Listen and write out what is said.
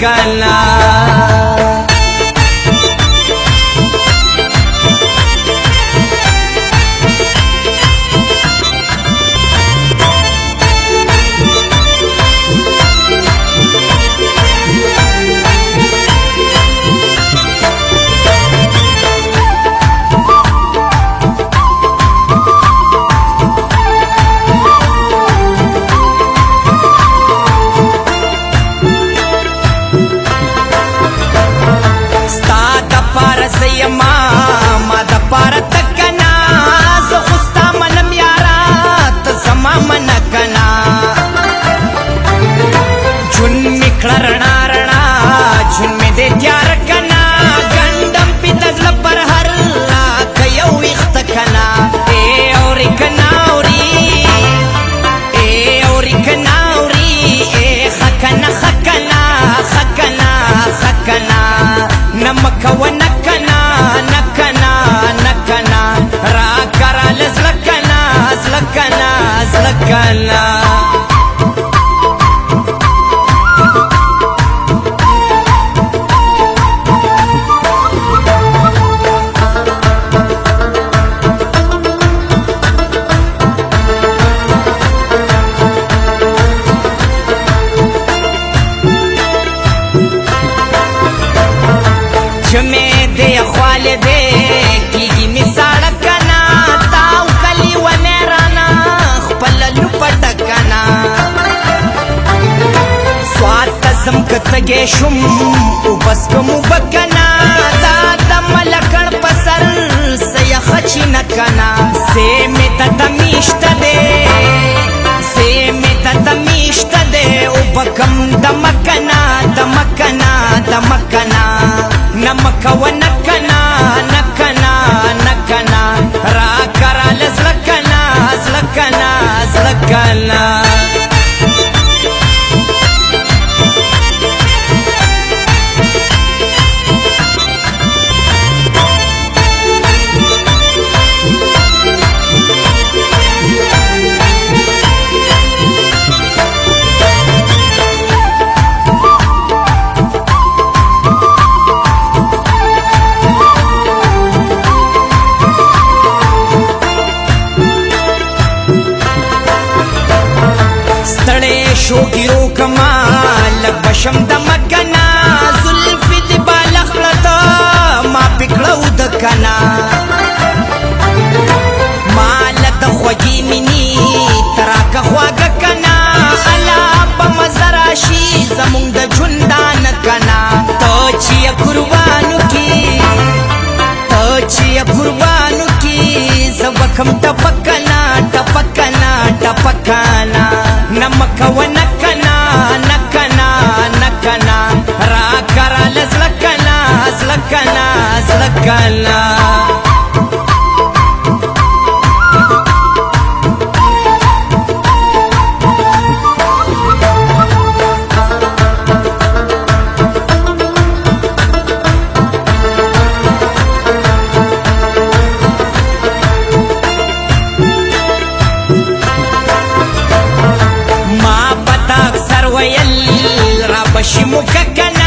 کنا کتگے شم او بس کمو بکنا دا دم لکن پسر سیخ چی نکنا سیمی تا دمیشت دے او بکم دمکنا دمکنا دمکنا نمکا و نکنا نکنا نکنا را کرا لزلکنا زلکنا زلکنا شوگیرو کمال بشم دمکنا زلفی دی بالغ پرتا ما پکڑو دکنا مال دخوگی منی تراک خواگ کنا علا بمزراشی زمون د جندان کنا تو چی قربانو کی زبکم ٹپکنا ٹپکنا ٹپکنا نمک و نکنا نکنا نکنا را کرا لزلکنا زلکنا زلکنا بشی مککنا